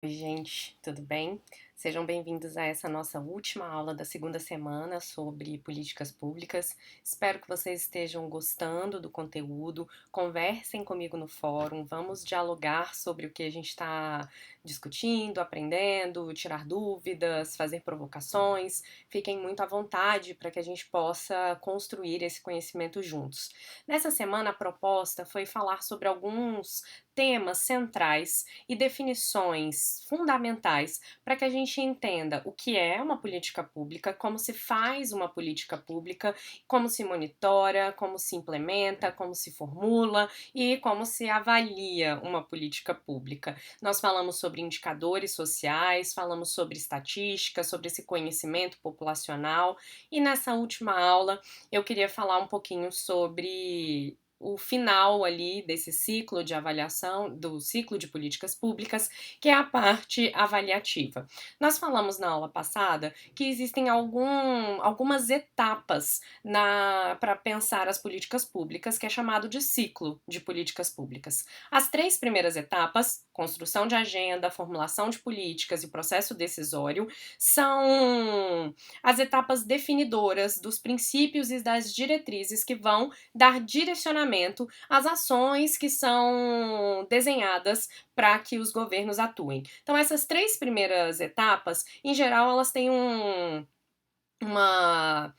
Oi, gente, tudo bem? Sejam bem-vindos a essa nossa última aula da segunda semana sobre políticas públicas. Espero que vocês estejam gostando do conteúdo. Conversem comigo no fórum, vamos dialogar sobre o que a gente está discutindo, aprendendo, tirar dúvidas, fazer provocações. Fiquem muito à vontade para que a gente possa construir esse conhecimento juntos. Nessa semana, a proposta foi falar sobre alguns temas centrais e definições fundamentais para que a gente entenda o que é uma política pública, como se faz uma política pública, como se monitora, como se implementa, como se formula e como se avalia uma política pública. Nós falamos sobre indicadores sociais, falamos sobre estatística, sobre esse conhecimento populacional e nessa última aula eu queria falar um pouquinho sobre o final ali desse ciclo de avaliação, do ciclo de políticas públicas, que é a parte avaliativa. Nós falamos na aula passada que existem algumas etapas para pensar as políticas públicas, que é chamado de ciclo de políticas públicas. As 3 primeiras etapas, construção de agenda, formulação de políticas e processo decisório, são as etapas definidoras dos princípios e das diretrizes que vão dar direcionamento às ações que são desenhadas para que os governos atuem. Então, essas 3 primeiras etapas, em geral, elas têm uma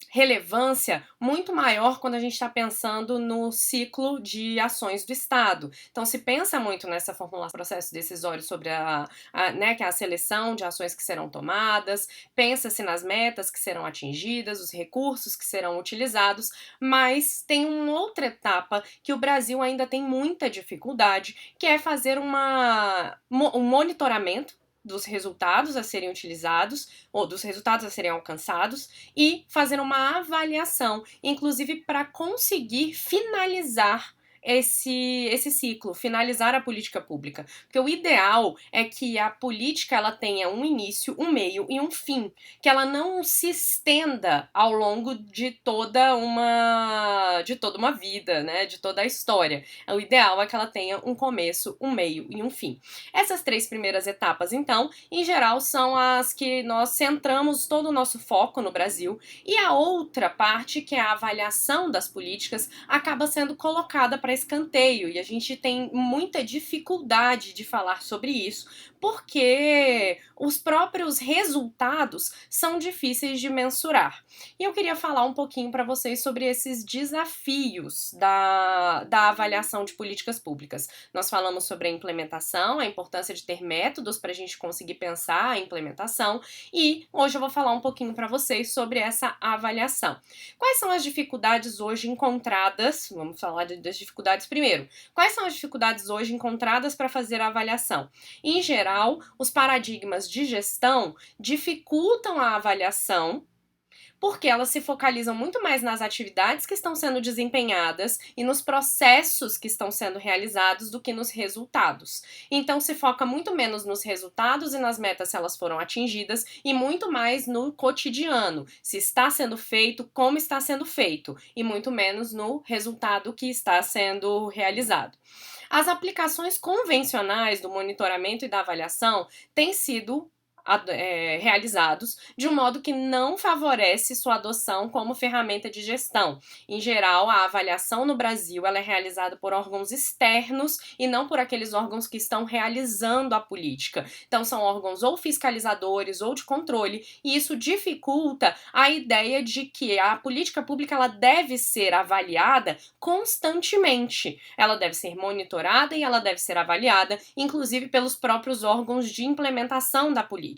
relevância muito maior quando a gente está pensando no ciclo de ações do Estado. Então, se pensa muito nessa formulação do processo decisório sobre que é a seleção de ações que serão tomadas, pensa-se nas metas que serão atingidas, os recursos que serão utilizados, mas tem uma outra etapa que o Brasil ainda tem muita dificuldade, que é fazer um monitoramento dos resultados a serem utilizados, ou dos resultados a serem alcançados, e fazer uma avaliação, inclusive para conseguir finalizar esse ciclo, finalizar a política pública. Porque o ideal é que a política ela tenha um início, um meio e um fim, que ela não se estenda ao longo de toda uma vida, né, de toda a história. O ideal é que ela tenha um começo, um meio e um fim. Essas 3 primeiras etapas, então, em geral, são as que nós centramos todo o nosso foco no Brasil, e a outra parte, que é a avaliação das políticas, acaba sendo colocada para escanteio, e a gente tem muita dificuldade de falar sobre isso, porque os próprios resultados são difíceis de mensurar. E eu queria falar um pouquinho para vocês sobre esses desafios da avaliação de políticas públicas. Nós falamos sobre a implementação, a importância de ter métodos para a gente conseguir pensar a implementação, e hoje eu vou falar um pouquinho para vocês sobre essa avaliação. Quais são as dificuldades hoje encontradas? Vamos falar das dificuldades primeiro. Quais são as dificuldades hoje encontradas para fazer a avaliação? Em geral, os paradigmas de gestão dificultam a avaliação, porque elas se focalizam muito mais nas atividades que estão sendo desempenhadas e nos processos que estão sendo realizados do que nos resultados. Então se foca muito menos nos resultados e nas metas se elas foram atingidas e muito mais no cotidiano, se está sendo feito, como está sendo feito, e muito menos no resultado que está sendo realizado. As aplicações convencionais do monitoramento e da avaliação têm sido realizados de um modo que não favorece sua adoção como ferramenta de gestão. Em geral, a avaliação no Brasil ela é realizada por órgãos externos e não por aqueles órgãos que estão realizando a política. Então, são órgãos ou fiscalizadores ou de controle, e isso dificulta a ideia de que a política pública ela deve ser avaliada constantemente. Ela deve ser monitorada e ela deve ser avaliada, inclusive pelos próprios órgãos de implementação da política.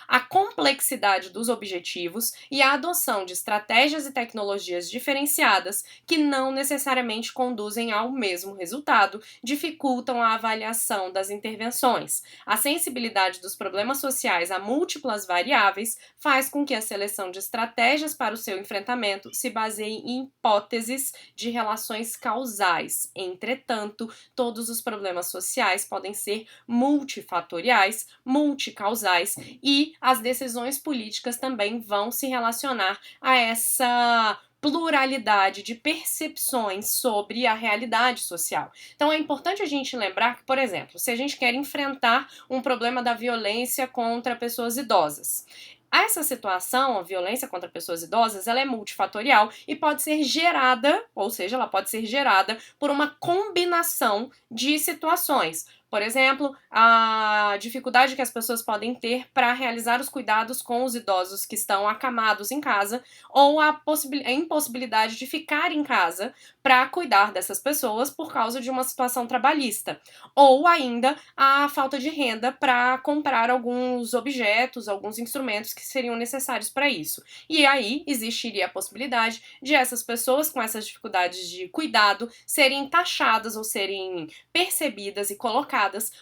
A complexidade dos objetivos e a adoção de estratégias e tecnologias diferenciadas que não necessariamente conduzem ao mesmo resultado dificultam a avaliação das intervenções. A sensibilidade dos problemas sociais a múltiplas variáveis faz com que a seleção de estratégias para o seu enfrentamento se baseie em hipóteses de relações causais. Entretanto, todos os problemas sociais podem ser multifatoriais, multicausais, e as decisões políticas também vão se relacionar a essa pluralidade de percepções sobre a realidade social. Então é importante a gente lembrar que, por exemplo, se a gente quer enfrentar um problema da violência contra pessoas idosas, essa situação, a violência contra pessoas idosas, ela é multifatorial e pode ser gerada, ou seja, ela pode ser gerada por uma combinação de situações. Por exemplo, a dificuldade que as pessoas podem ter para realizar os cuidados com os idosos que estão acamados em casa, ou a impossibilidade de ficar em casa para cuidar dessas pessoas por causa de uma situação trabalhista, ou ainda a falta de renda para comprar alguns objetos, alguns instrumentos que seriam necessários para isso. E aí existiria a possibilidade de essas pessoas com essas dificuldades de cuidado serem taxadas ou serem percebidas e colocadas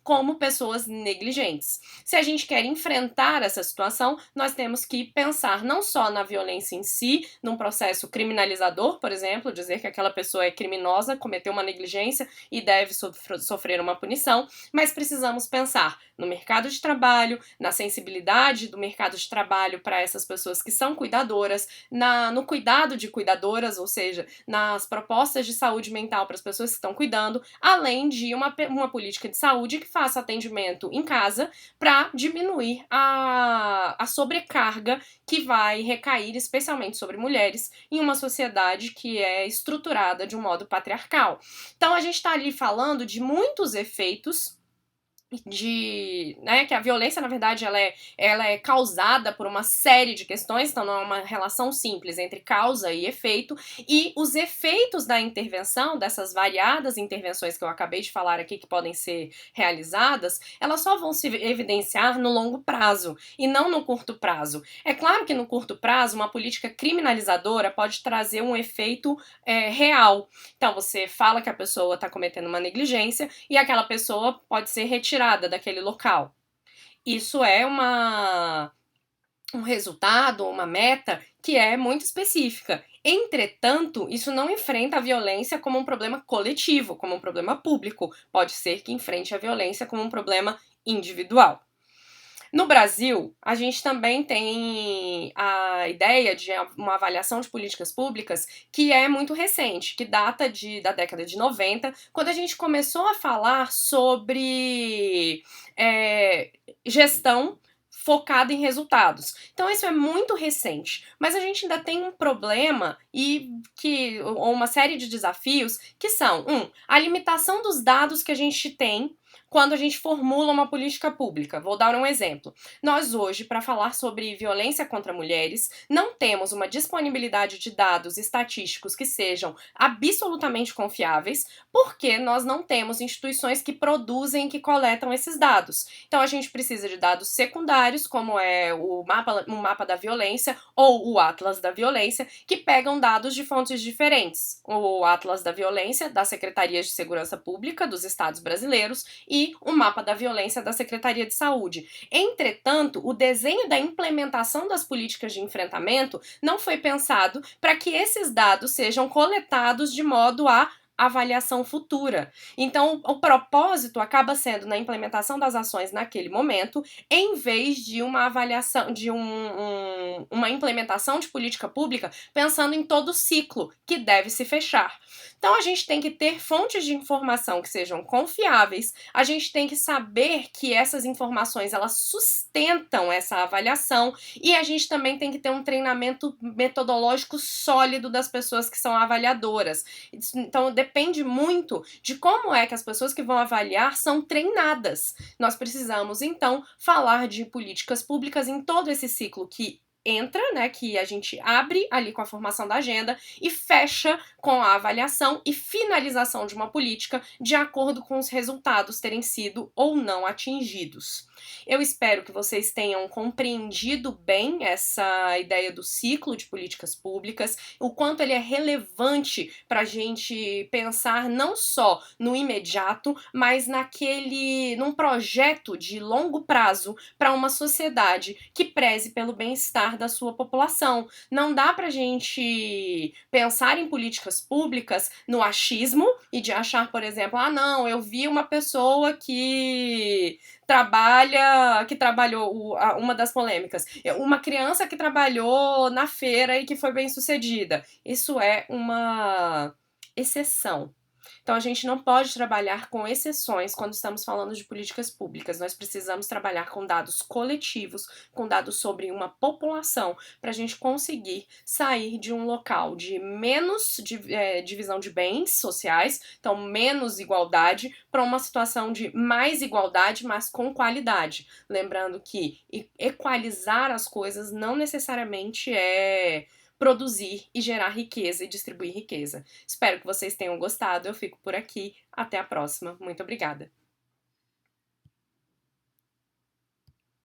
como pessoas negligentes. Se a gente quer enfrentar essa situação, nós temos que pensar não só na violência em si, num processo criminalizador, por exemplo, dizer que aquela pessoa é criminosa, cometeu uma negligência e deve sofrer uma punição, mas precisamos pensar no mercado de trabalho, na sensibilidade do mercado de trabalho para essas pessoas que são cuidadoras, no cuidado de cuidadoras, ou seja, nas propostas de saúde mental para as pessoas que estão cuidando, além de uma política de saúde que faça atendimento em casa para diminuir a sobrecarga que vai recair especialmente sobre mulheres em uma sociedade que é estruturada de um modo patriarcal. Então a gente está ali falando de muitos efeitos que a violência, na verdade, ela é causada por uma série de questões, então não é uma relação simples entre causa e efeito, e os efeitos da intervenção, dessas variadas intervenções que eu acabei de falar aqui, que podem ser realizadas, elas só vão se evidenciar no longo prazo, e não no curto prazo. É claro que no curto prazo, uma política criminalizadora pode trazer um efeito real. Então, você fala que a pessoa está cometendo uma negligência, e aquela pessoa pode ser retirada daquele local. Isso é um resultado, uma meta que é muito específica. Entretanto, isso não enfrenta a violência como um problema coletivo, como um problema público. Pode ser que enfrente a violência como um problema individual. No Brasil, a gente também tem a ideia de uma avaliação de políticas públicas que é muito recente, que data da década de 90, quando a gente começou a falar sobre gestão focada em resultados. Então isso é muito recente, mas a gente ainda tem um problema ou uma série de desafios que são, a limitação dos dados que a gente tem quando a gente formula uma política pública. Vou dar um exemplo. Nós hoje, para falar sobre violência contra mulheres, não temos uma disponibilidade de dados estatísticos que sejam absolutamente confiáveis, porque nós não temos instituições que produzem e que coletam esses dados. Então a gente precisa de dados secundários, como é o mapa da violência ou o Atlas da Violência, que pegam dados de fontes diferentes. O Atlas da Violência da Secretaria de Segurança Pública dos Estados brasileiros e o mapa da violência da Secretaria de Saúde. Entretanto, o desenho da implementação das políticas de enfrentamento não foi pensado para que esses dados sejam coletados de modo a avaliação futura. Então, o propósito acaba sendo na implementação das ações naquele momento, em vez de uma avaliação, de uma implementação de política pública pensando em todo o ciclo que deve se fechar. Então, a gente tem que ter fontes de informação que sejam confiáveis, a gente tem que saber que essas informações, elas sustentam essa avaliação, e a gente também tem que ter um treinamento metodológico sólido das pessoas que são avaliadoras. Então, depende muito de como é que as pessoas que vão avaliar são treinadas. Nós precisamos, então, falar de políticas públicas em todo esse ciclo que entra, que a gente abre ali com a formação da agenda e fecha com a avaliação e finalização de uma política de acordo com os resultados terem sido ou não atingidos. Eu espero que vocês tenham compreendido bem essa ideia do ciclo de políticas públicas, o quanto ele é relevante para a gente pensar não só no imediato, mas num projeto de longo prazo para uma sociedade que preze pelo bem-estar bem-estar da sua população. Não dá pra gente pensar em políticas públicas no achismo e de achar, por exemplo, ah, não, eu vi uma pessoa que trabalhou, uma das polêmicas, uma criança que trabalhou na feira e que foi bem sucedida. Isso é uma exceção. Então a gente não pode trabalhar com exceções quando estamos falando de políticas públicas. Nós precisamos trabalhar com dados coletivos, com dados sobre uma população, para a gente conseguir sair de um local de menos divisão de bens sociais, então menos igualdade, para uma situação de mais igualdade, mas com qualidade. Lembrando que equalizar as coisas não necessariamente é produzir e gerar riqueza e distribuir riqueza. Espero que vocês tenham gostado. Eu fico por aqui. Até a próxima. Muito obrigada.